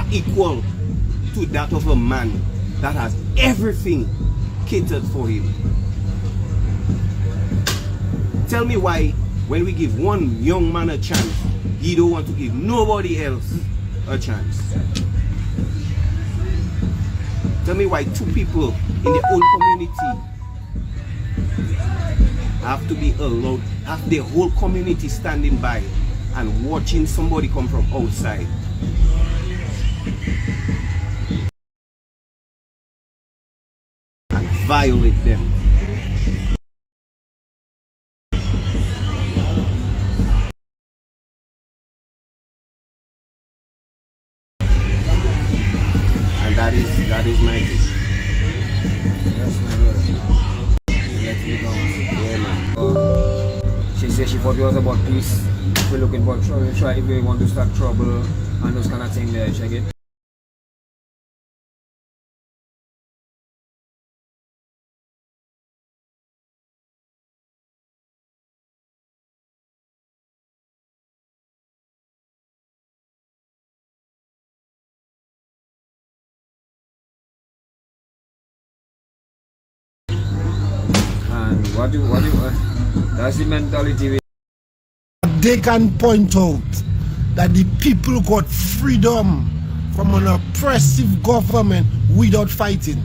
are equal to that of a man that has everything catered for him. Tell me why when we give one young man a chance, he don't want to give nobody else a chance. Tell me why two people in their own community have to be allowed, have the whole community standing by and watching somebody come from outside. And violate them. And that is my wish. That's my brother. Let me go. Yeah, man. She said she thought it was about peace. If we're looking for trouble, if we want to start trouble and those kind of things there, check it. And that's the mentality. They can point out that the people got freedom from an oppressive government without fighting.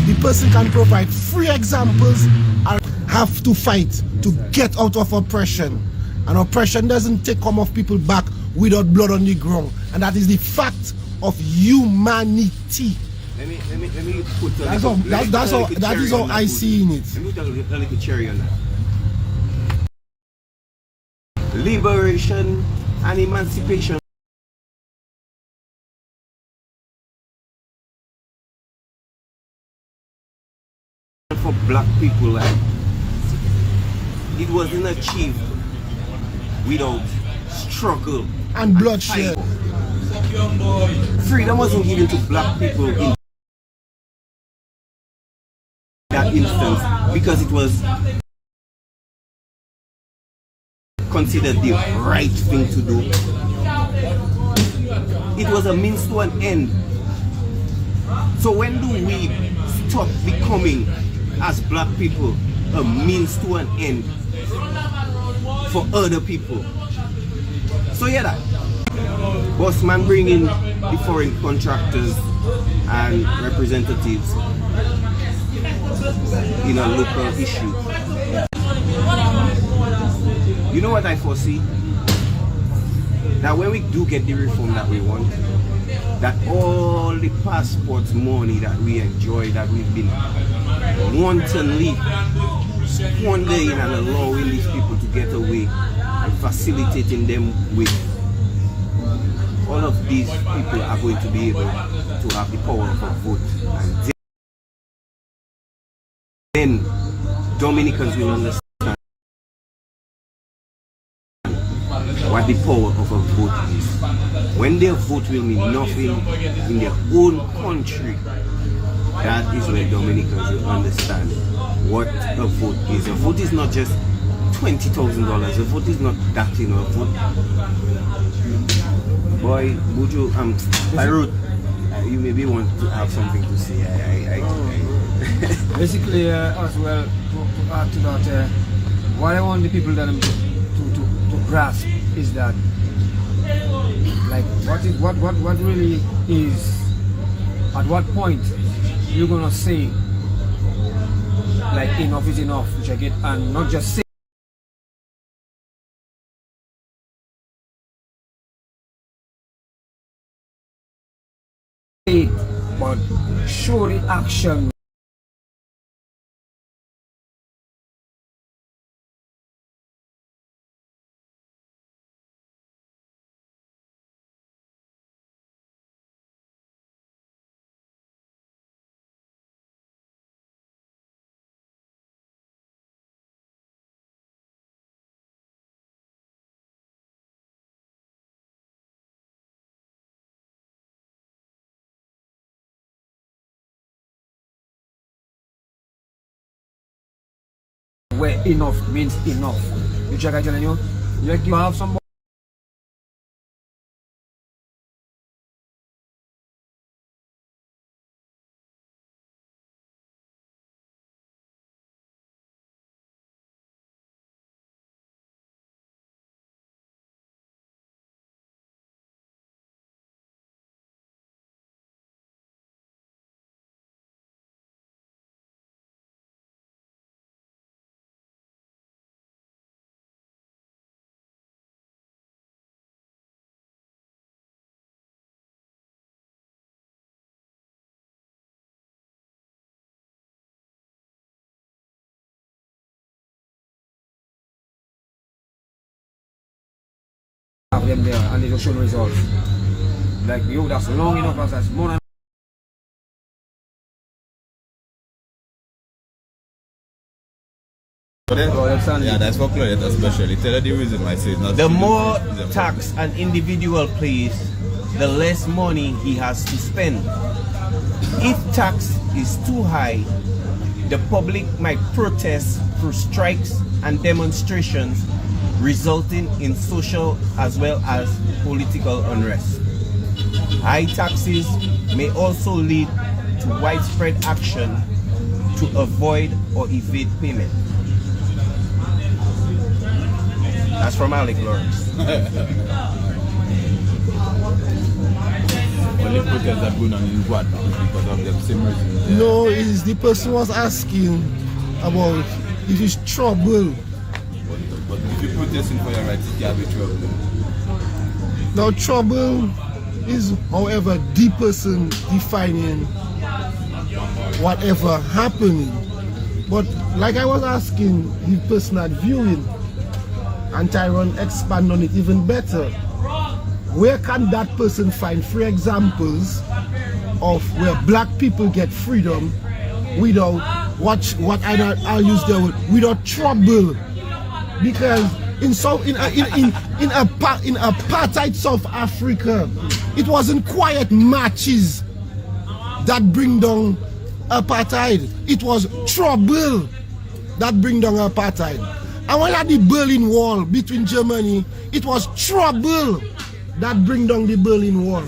The person can provide free examples and have to fight to get out of oppression. And oppression doesn't come off people back without blood on the ground. And that is the fact of humanity. Let me put a That is how I see in it. Let me put a little cherry on that. Liberation and emancipation for black people, like, it wasn't achieved without struggle And bloodshed. Freedom wasn't given to black people in that instance because it was considered the right thing to do. It was a means to an end. So when do we stop becoming, as black people, a means to an end for other people? So yeah, that boss man bringing the foreign contractors and representatives in a local issue. You know what I foresee? That when we do get the reform that we want, that all the passports money that we enjoy, that we've been wantonly squandering and allowing these people to get away and facilitating them with, all of these people are going to be able to have the power of a vote. And then Dominicans will understand what the power of a vote is. When their vote will mean nothing in their own country, that is when Dominicans will understand what a vote is. A vote is not just $20,000. A vote is not that, you know. A vote. Boy, Buju, I wrote. You maybe want to have something to say. Basically, as well, to add to that, what I want the people that to grasp is that, like, what really is, at what point you're gonna say, like, enough is enough, check it, and not just say it, but show the action. Where enough means enough. You check, I telling you, you have somebody have them there and they just show the results. Like, yo, that's long enough, that's more than Yeah, that's for Claudette especially. Tell her the reason why I say it's not. The more tax an individual pays, the less money he has to spend. If tax is too high, the public might protest through strikes and demonstrations, resulting in social as well as political unrest. High taxes may also lead to widespread action to avoid or evade payment. That's from Alec Lawrence. Only protests that going on in what? Because of them same reasons. No, is the person was asking about if it's trouble. But if you're protesting for your rights, it can't be trouble. Now trouble is however the person defining whatever happening. But like I was asking the person at viewing, and Tyrone expand on it even better. Where can that person find free examples of where black people get freedom without I'll use the word without trouble? Because in apartheid South Africa, it wasn't quiet marches that bring down apartheid. It was trouble that bring down apartheid. And when you had the Berlin Wall between Germany, it was trouble that bring down the Berlin Wall.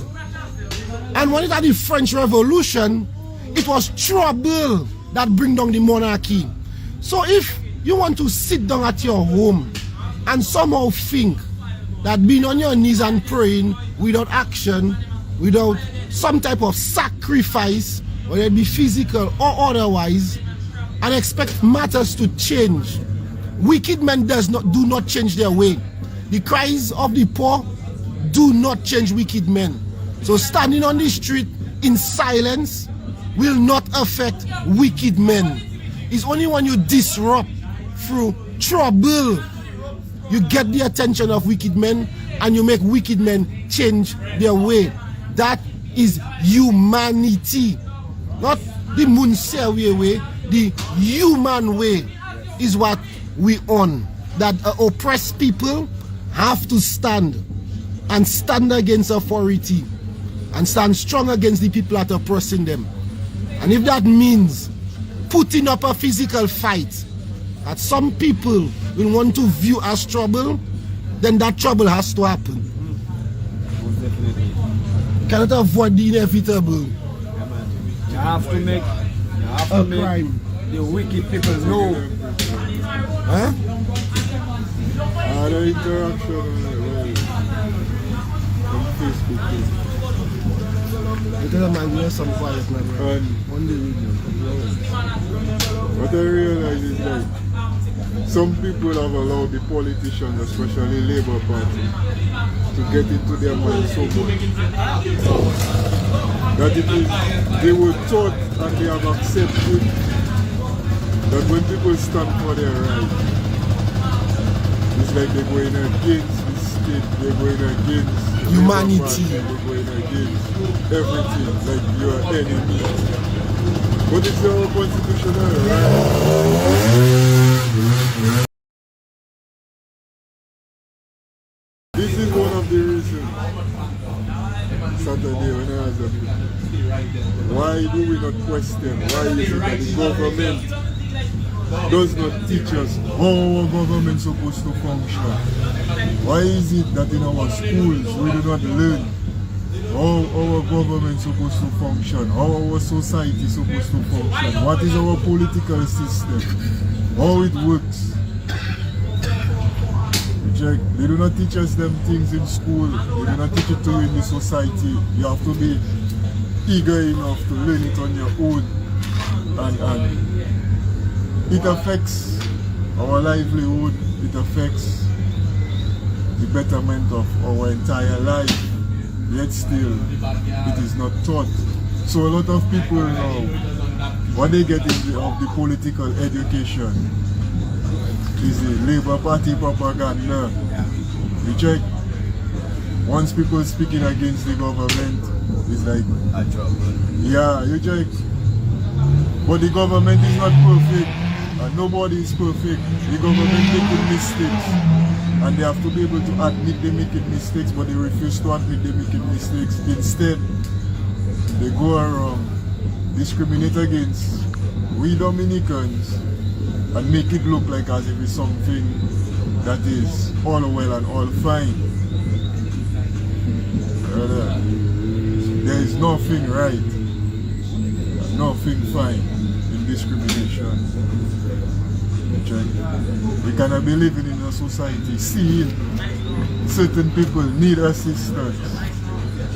And when you had the French Revolution, it was trouble that bring down the monarchy. So if you want to sit down at your home and somehow think that being on your knees and praying without action, without some type of sacrifice, whether it be physical or otherwise, and expect matters to change, wicked men do not change their way. The cries of the poor do not change wicked men. So standing on the street in silence will not affect wicked men. It's only when you disrupt through trouble, you get the attention of wicked men and you make wicked men change their way. That is humanity. Not the Moun Sewye way, the human way is what we own. That oppressed people have to stand and stand against authority and stand strong against the people that are oppressing them. And if that means putting up a physical fight that some people will want to view as trouble, then that trouble has to happen. You cannot avoid the inevitable. You have to make crime. The wicked people know. Huh? The interaction on Facebook. Because I might wear some quiet man. On the radio. What I realize is like some people have allowed the politicians, especially Labour Party, to get into their mind so much that they were taught and they have accepted that when people stand for their rights, it's like they're going against the state, they're going against humanity, they're going against everything, like your enemy. But it's our constitutional right. This is one of the reasons Saturday when I was up, why do we not question, why is it that the government does not teach us how our government is supposed to function? Why is it that in our schools we do not learn how our government is supposed to function, how our society is supposed to function, what is our political system, how it works? They do not teach us them things in school, they do not teach it to you in the society. You have to be eager enough to learn it on your own, and it affects our livelihood, it affects the betterment of our entire life, yet still it is not taught. So a lot of people now, when they get into the political education, is the Labour Party propaganda. You check, once people speaking against the government, it's like, A trouble. yeah, you check. But the government is not perfect. And nobody is perfect. The government making mistakes. And they have to be able to admit they making mistakes, but they refuse to admit they making mistakes. Instead, they go around, discriminate against we Dominicans, and make it look like as if it's something that is all well and all fine. There is nothing right, nothing fine in discrimination. We cannot be living in a society seeing certain people need assistance,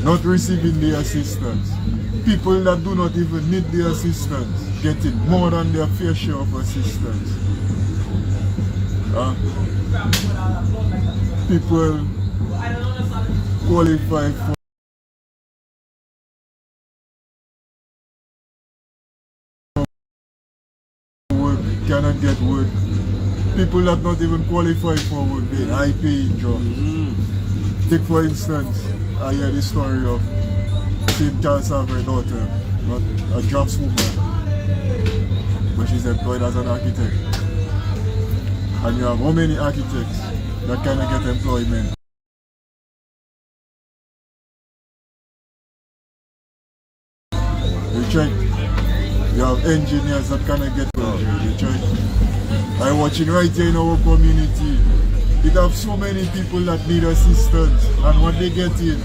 not receiving the assistance. People that do not even need the assistance getting more than their fair share of assistance. People qualify for work cannot get work. People that not even qualify for work, they high paying jobs. Take for instance, I hear the story of St. Charles Xavier's daughter, not a draftswoman, but she's employed as an architect. And you have how many architects that cannot get employment? You check, you have engineers that cannot get work. You check. I'm watching right here in our community. It have so many people that need assistance, and what they get in.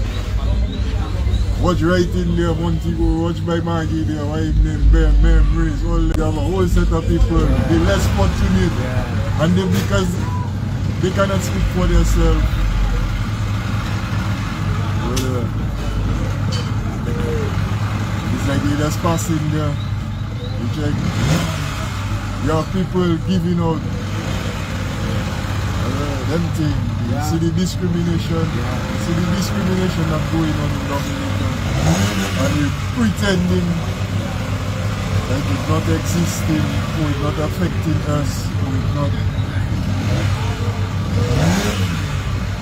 Watch right in there, Montego, watch by Maggie there, wife name, memories, all they have a whole set of people, the less fortunate, and they, because they cannot speak for themselves. It's like they just passing there. You check. You have people giving out them things. You see the discrimination. You see the discrimination that's going on in Dominica. And we're pretending like it's not existing, or it's not affecting us, or it's not.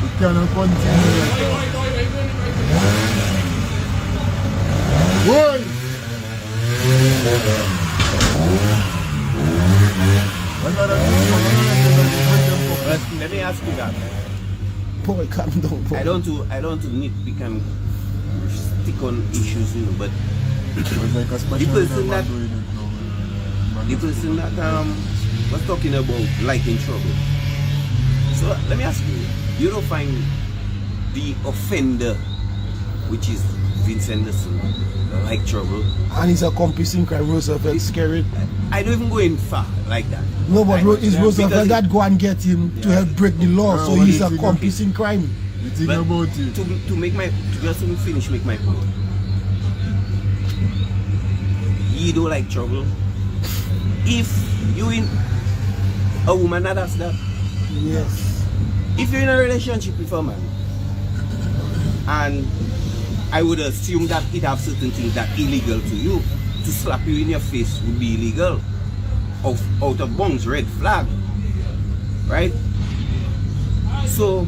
We cannot continue like that. Why? Let me ask you that. Boy, calm down, boy. I don't want to nitpick and stick on issues, you know, but the person that was talking about liking trouble. So let me ask you, you don't find the offender, which is Vince Anderson, like trouble? And he's accomplishing crime. Roosevelt scared. I don't even go in far like that. No, but it's Roosevelt because that go and get him to help break the law, so he's accomplishing crime. The thing about it. To just finish, make my point. You don't like trouble. If you in a woman that does that, Yes. if you're in a relationship with a man, and I would assume that it have certain things that illegal to you, to slap you in your face would be illegal. Out of bounds, red flag. Right? So,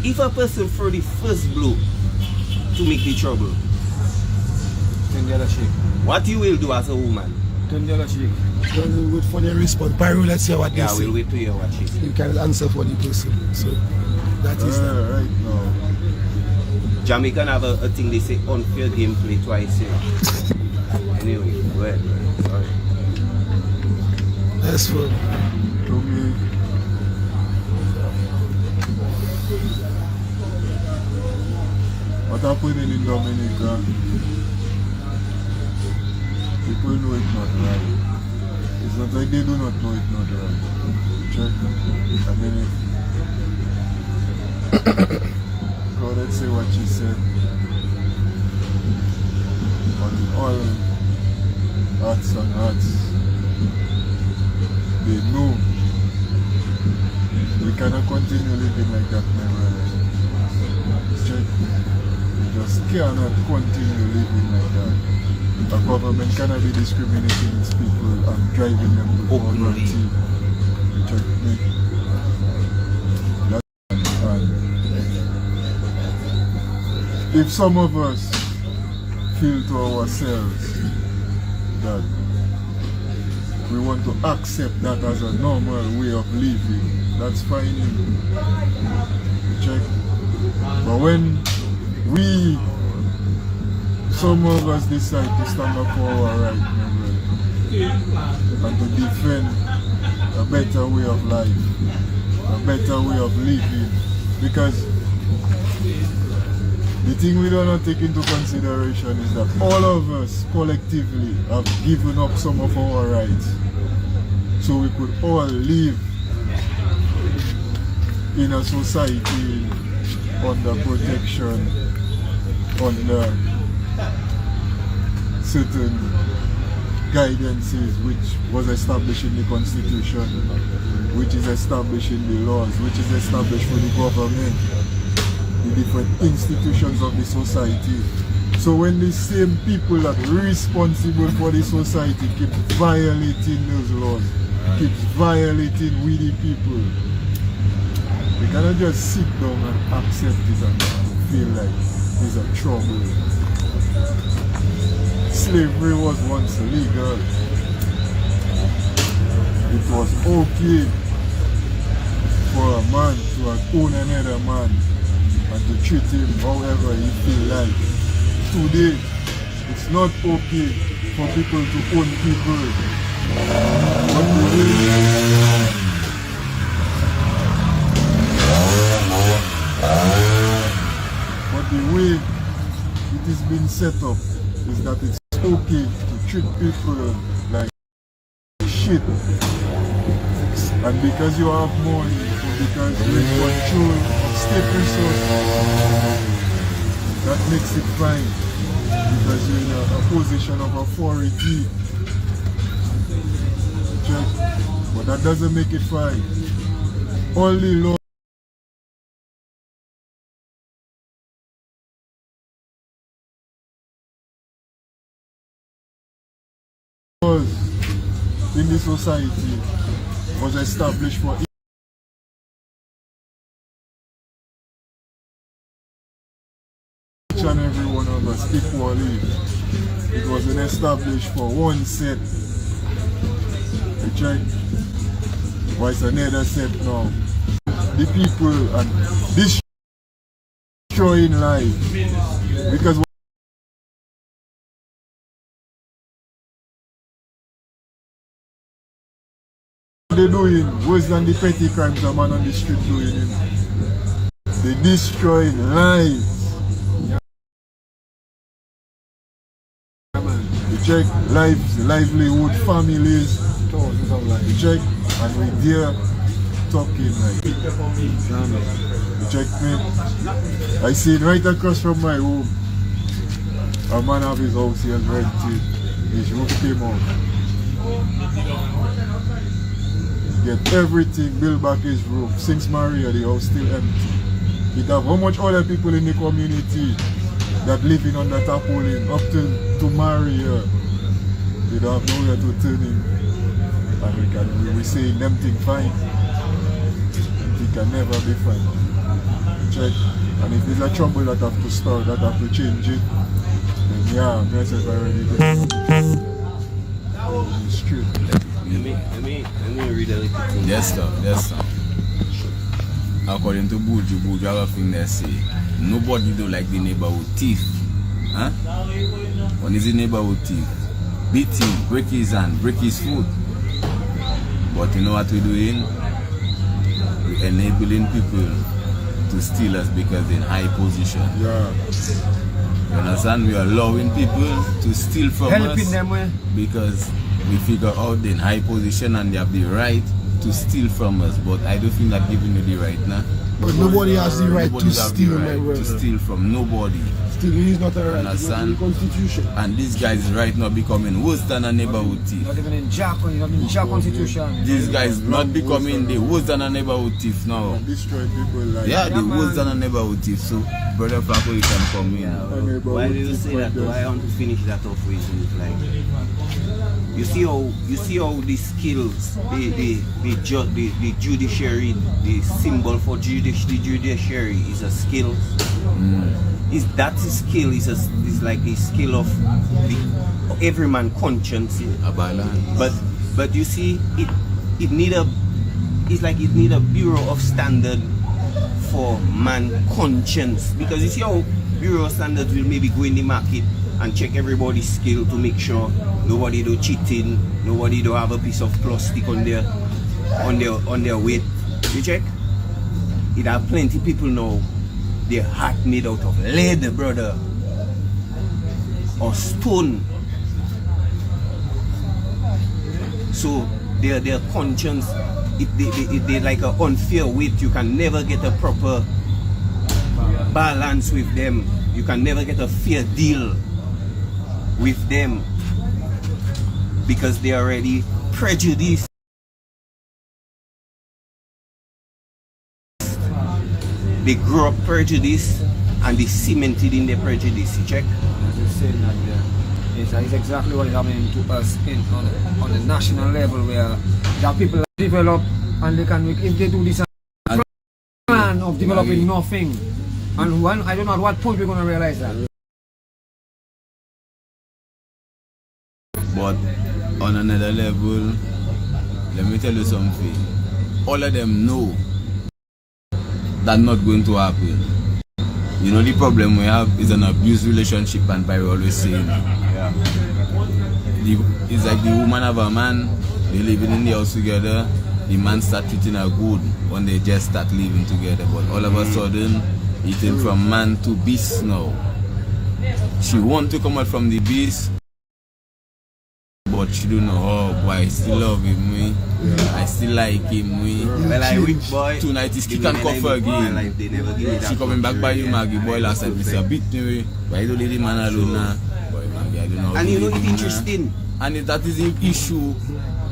if a person throw the first blow to make the trouble, what you will do as a woman? We'll wait for the response. Pyro, let's hear what they say. We'll wait to hear what she says. You can answer for the person. So, that is that. Right now. Jamaican have a thing they say, unfair gameplay twice. Anyway, go ahead. Sorry. That's for To me, what happening in Dominica, people know it's not right. It's not like they do not know it's not right. Check. I mean, God, let's say what she said. On all hearts and hearts, they know we cannot continue living like that, my brother. Check. We just cannot continue living like that. The government cannot be discriminating its people and driving them to poverty. Check me. And if some of us feel to ourselves that we want to accept that as a normal way of living, that's fine. Check. But when some of us decide to stand up for our right, and to defend a better way of life, a better way of living, because the thing we do not take into consideration is that all of us collectively have given up some of our rights so we could all live in a society under protection, under certain guidances which was established in the Constitution, which is established in the laws, which is established for the government, the different institutions of the society. So when the same people that are responsible for the society keep violating those laws, keep violating we the people, we cannot just sit down and accept it and feel like there's a trouble. Slavery was once legal. It was okay for a man to own another man and to treat him however he feel like. Today, it's not okay for people to own people. But the way it is being set up is that it's okay to treat people like shit, and because you have money or because you're in control of state resources, that makes it fine because you're in a position of authority. But that doesn't make it fine. Only law in the society was established for each and every one of us equally. It wasn't established for one set. You check? Why it's another set now? The people and destroying life. Because they're doing worse than the petty crimes a man on the street doing. They destroy lives. You check lives, livelihood, families. You check, and we there talking like. You check me. I see it right across from my home. A man have his house he has rented. His roof came out. Get everything, build back his roof. Since Maria, the house still empty. It have how much other people in the community that living on that tarpaulin up to Maria. They don't have nowhere to turn in. And we saying them thing fine. It can never be fine. Check. And if there's a trouble that have to start, that have to change it, then yeah, myself already there. It's true. Let me read a little thing. Yes, sir. According to Buju have a thing they say, nobody do like the neighborhood thief. Huh? When is the neighborhood thief? Beat him, break his hand, break his foot. But you know what we're doing? We're enabling people to steal us because they're in high position. Yeah. You understand? We are allowing people to steal from Helping us them because we figure out they're in high position and they have the right to steal from us. But I don't think that giving you the right now. But nobody has the right to Nobody have the steal, my right brother. to steal from nobody. Stealing is not a right. It's not in Understand? the Constitution. And these guys right now becoming worse than a neighborhood thief. Not even in Jack Constitution. These guys not becoming the worse than a neighborhood thief now. And destroy people like Yeah, the man. worse than a neighborhood thief. So, brother Flacco, you can come in. Why do you say that? Why I want to finish that off with is like you see how the skills, the judiciary, the symbol for the judiciary is a skill. is that skill is like a skill of every man conscience. A balance. But you see, it need a bureau of standard for man conscience, because you see how bureau of standards will maybe go in the market and check everybody's skill to make sure nobody do cheating, nobody do have a piece of plastic on their weight. You check? It have plenty people now, their heart made out of lead, brother, or stone. So their conscience, they like an unfair weight. You can never get a proper balance with them. You can never get a fair deal with them, because they are already prejudiced. They grow up prejudiced and they cemented in their prejudice. You check? As you said that there, it's exactly what is happening to us on the national level, where there are people that develop and they can, if they do this plan of developing nothing, and one, I don't know at what point we're going to realize that. But on another level, let me tell you something. All of them know that's not going to happen. You know, the problem we have is an abuse relationship, and by always saying, it's like the woman have a man, they living in the house together, the man start treating her good when they just start living together, but all of a sudden, it's from man to beast now. She want to come out from the beast, but she don't know, oh boy, I still love him, I still like him. Well, I weak boy. Tonight is kick and cover again. She coming back by you, Maggie boy. Last time it's a bit me. Why don't leave the man alone now? Boy, Maggie, I don't know. And you know it's interesting. And that is the issue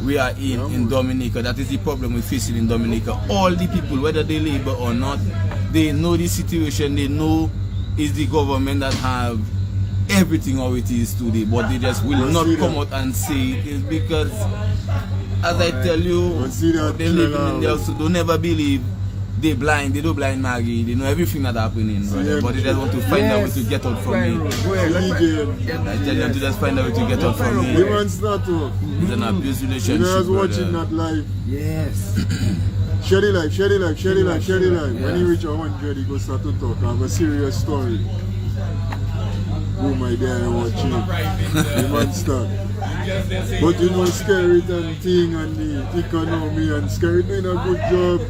we are in Dominica. That is the problem we facing in Dominica. All the people, whether they labor or not, they know the situation. They know it's the government that have everything how it is today, but they just will not come out and say it. Is because, as I tell you, they live in the house, so don't never believe they blind. They don't blind Maggie. They know everything that happening, brother, but they just want to find a way to get out from me. I tell them to just find a way to get out from me. It's an abuse relationship, brother. Watching that live. Yes. Share the life, share the life, share the life, share the life. When you reach 100, you go start to talk. I have a serious story. Oh my God, I watch it. The man start. But you know, Skeleton thing and the economy, and Skeleton doing a good job.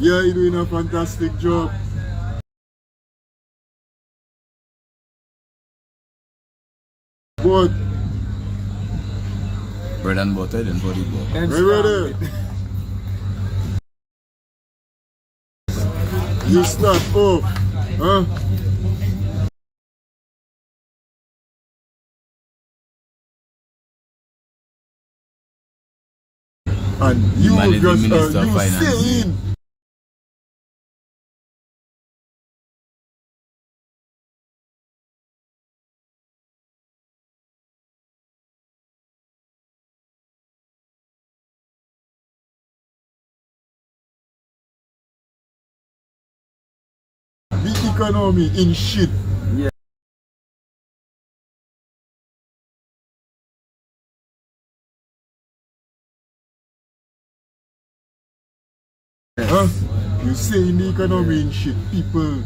Yeah, he doing a fantastic job. But bread and butter, then body butter. Hey, brother. You start off, huh? And you just you stay in. The economy in shit. Yeah. Huh? You say in the economy in shit, people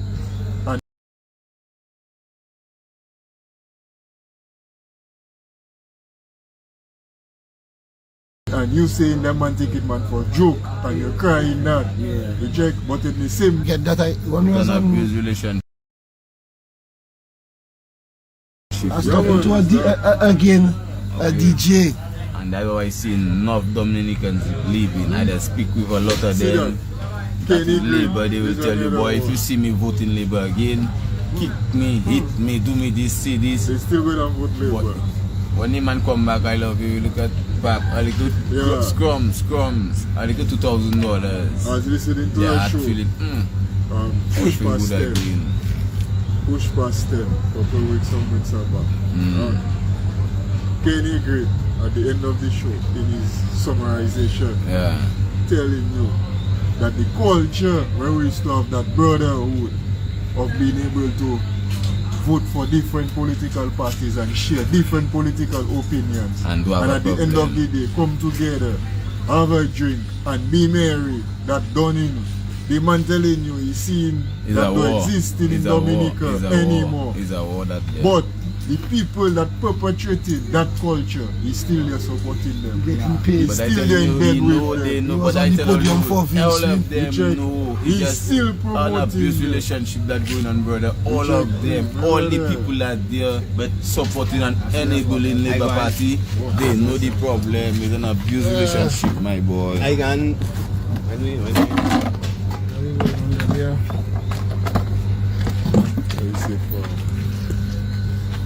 and you saying that man take it man for a joke and you're crying that. Yeah. You check, but in the same Get that I one was An on abuse relationship. I was talking to again a DJ. And that's why I see enough Dominicans leaving. I just speak with a lot of See them. That is Labour, they will tell you, boy, if you see me voting Labour again, kick me, hit me, do me this, say this. they still go and vote Labour. When the man come back, I love you, look at Pap, I like to scrums, I like to $2,000. I was listening to Yeah, a I show. feel it. Push feel past good 10. again. Push past 10. Couple weeks, some weeks are back. Kenny Great at the end of the show in his summarization Yeah. telling you that the culture where we used to have that brotherhood of being able to vote for different political parties and share different political opinions. And do have a at the end of the day, come together, have a drink, and be merry. That done in. The man telling you, he's seen It's that a don't war. exist in It's a war. Dominica It's a anymore. war. It's a war that But the people that perpetrated that culture is still there supporting them. Getting paid. He's But I still tell there you, in bed he with know them. they know, He was but on I the tell podium you, for all Vince of them Smith. know. He's just still an promoting abuse them. relationship that going on, brother. All of them, all the people that there, but supporting and enabling Labour Party, they know the problem is an abuse relationship, my boy. I can. Yeah. Very safe for him.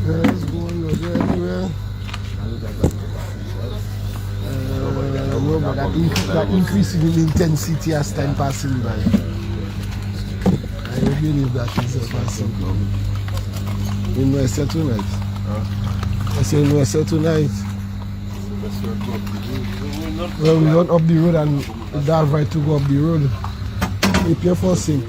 Let's go on everywhere. No, but that increasing in intensity as time passing by. I believe that is a passing. In West tonight. I say in West tonight. Well, we went up the road and that right to go up the road. Hey, pure forcing.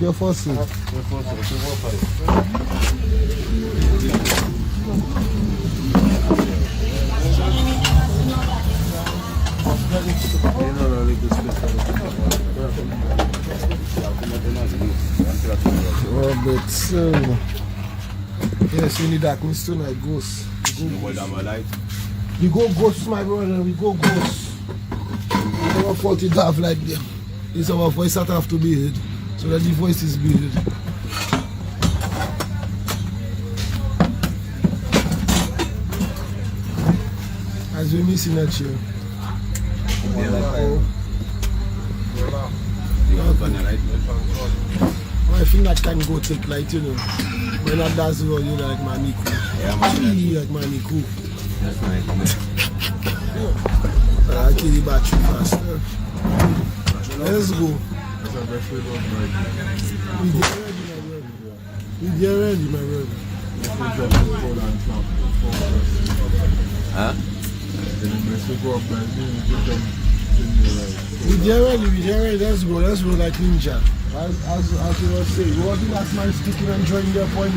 Robert, so yes, we need darkness tonight, ghosts. We go ghosts, my brother, we go ghosts. It's our fault to have like them. It's our voice that have to be heard, so that the voice is be heard. As we missing that show. I think that can go take light, you know. When that does well, you like Maniku. Yeah, man. You like Maniku. That's nice. I kill the battery faster. Let's go. We get ready, my brother. Huh? We get ready, let's go like ninja. As you were saying, what the last man sticking and joining their point?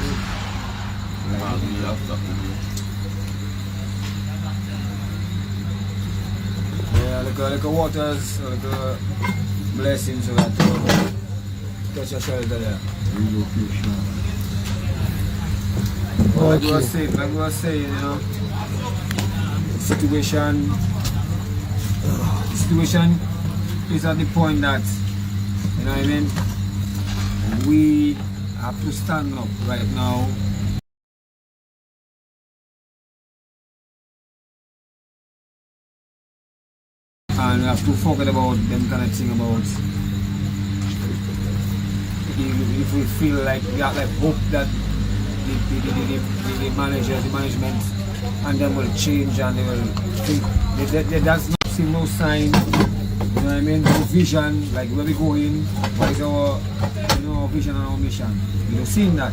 Yeah, like a waters, like a blessings so that touch your shoulder there. Like we were saying, you know, situation is at the point that, you know what I mean, we have to stand up right now. And we have to forget about them kind of thing about if we feel like we have like hope that the management and them will change and they will think there does not seem no sign, you know what I mean, no vision, like where we going, what is our, you know, our vision and our mission. We don't see that.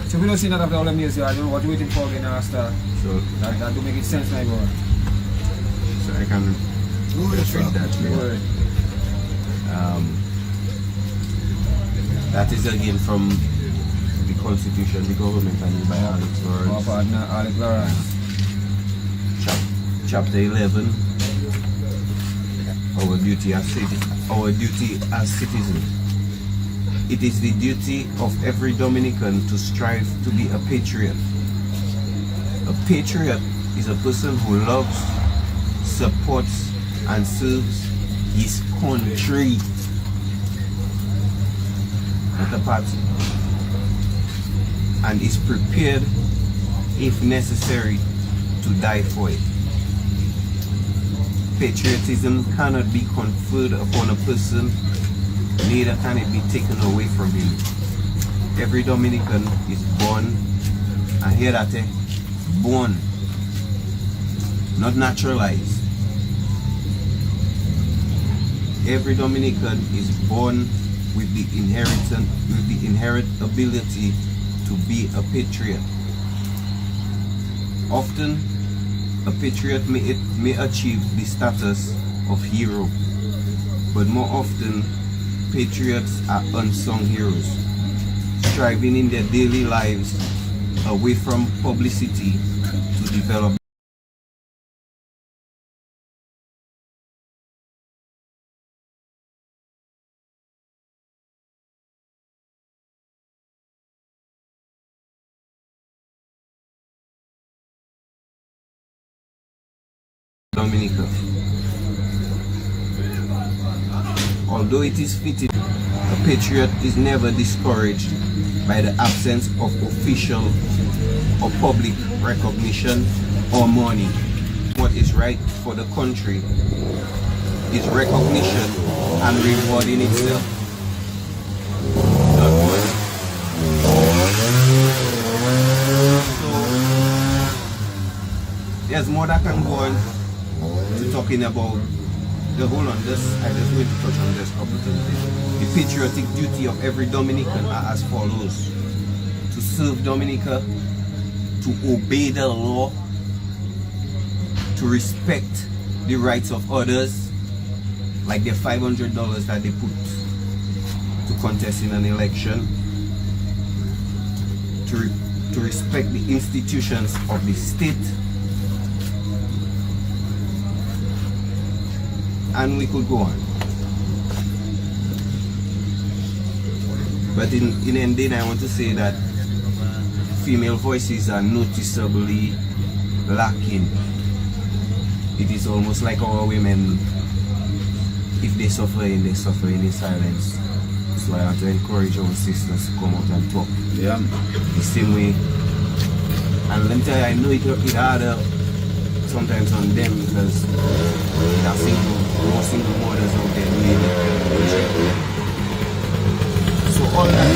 So if we don't see that after all the years, I don't know what we're waiting for again after. So That don't make it sense, my boy. I can treat that way. That is again from the Constitution, the government, and by Alex Our Lawrence. partner, Alec Lawrence. Chapter 11. Our duty as citizens. It is the duty of every Dominican to strive to be a patriot. A patriot is a person who loves, supports, and serves his country, not a party, and is prepared, if necessary, to die for it. Patriotism cannot be conferred upon a person, neither can it be taken away from him. Every Dominican is born, and hear that, born, not naturalized. Every Dominican is born with the inherent ability to be a patriot. Often, a patriot may achieve the status of hero, but more often, patriots are unsung heroes, striving in their daily lives away from publicity to develop Dominica. Although it is fitting, a patriot is never discouraged by the absence of official or public recognition or money. What is right for the country is recognition and reward in itself. Not money. So there's more that can go on to talking about the whole on this. I just want to touch on this couple of things. The patriotic duty of every Dominican are as follows: to serve Dominica, to obey the law, to respect the rights of others, like the $500 that they put to contest in an election, to respect the institutions of the state, and we could go on. But in ending, I want to say that female voices are noticeably lacking. It is almost like our women, if they suffer in silence. So I want to encourage our sisters to come out and talk. Yeah. The same way. And let me tell you, I know it harder sometimes on them because there are more single mothers out there doing it. So all that,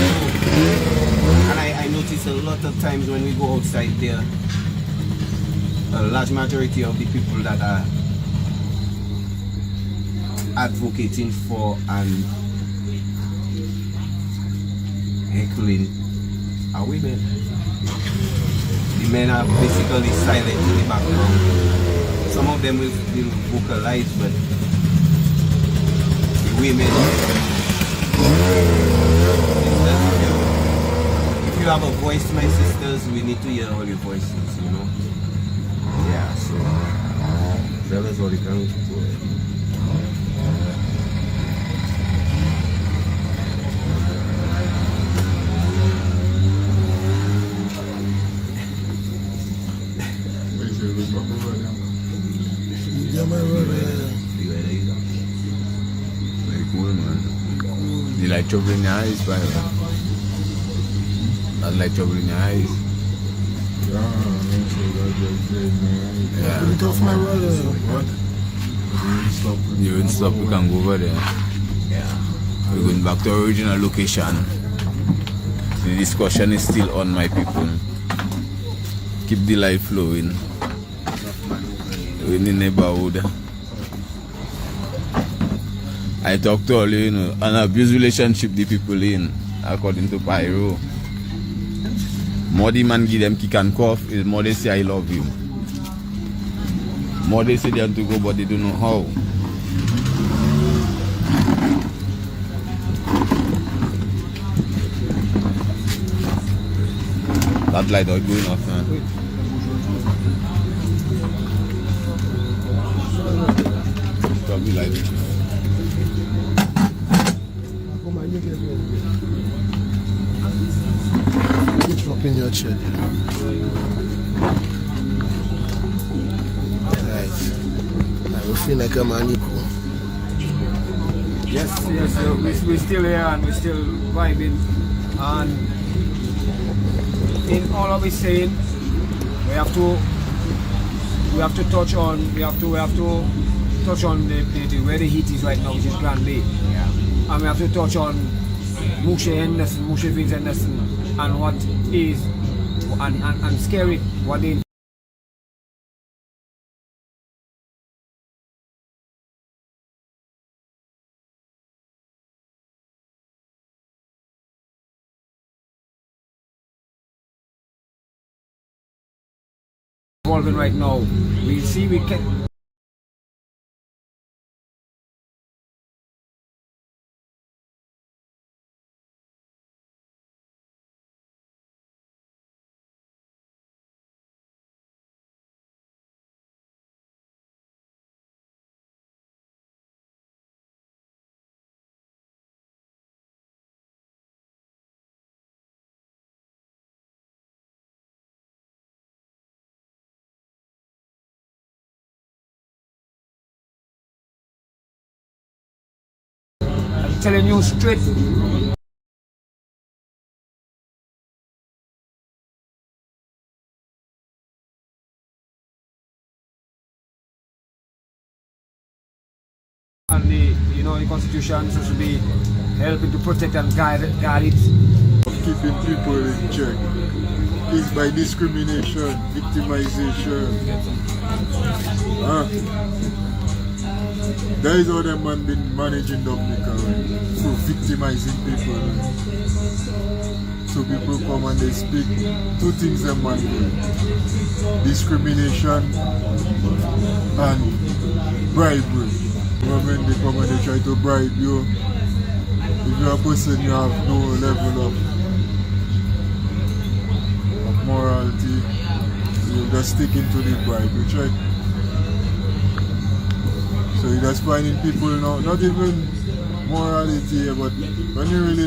and I notice a lot of times when we go outside there, a large majority of the people that are advocating for and heckling are women. The men are basically silent in the background. Some of them will vocalize, but the women, if you have a voice, my sisters, we need to hear all your voices, you know. Yeah, so tell us what you can do. Very cool, man. You like trouble in your eyes, by the way? I like trouble in your eyes. Yeah. Put it off my brother. You wouldn't stop, we can go over there. Yeah. We're going back to our original location. The discussion is still on, my people. Keep the life flowing. We're in the neighborhood. I talk to all you know, an abuse relationship the people in, according to Pyro. More the man give them kick and cough, is more they say I love you. More they say they want to go, but they don't know how. That light not going off, man. Probably like it. Drop in your chair. Right. I will feel like a man equal. Yes, we're still here and we're still vibing. And in all of we saying, we have to touch on the where the heat is right now, which is Grand Bay. Yeah. And we have to touch on Moshe Vince Henderson, and what is and scary what they involving right now. We see we can telling you straight. And the Constitution is supposed to be helping to protect and guide it. Keeping people in check is by discrimination, victimization. That is how them man been managing Dominica, right? So victimizing people. Right? So people come and they speak two things them man do. Discrimination and bribery. When they come and they try to bribe you, if you're a person you have no level of morality, you just stick into the bribe, which right? So you're just finding people now, not even morality, but when you really look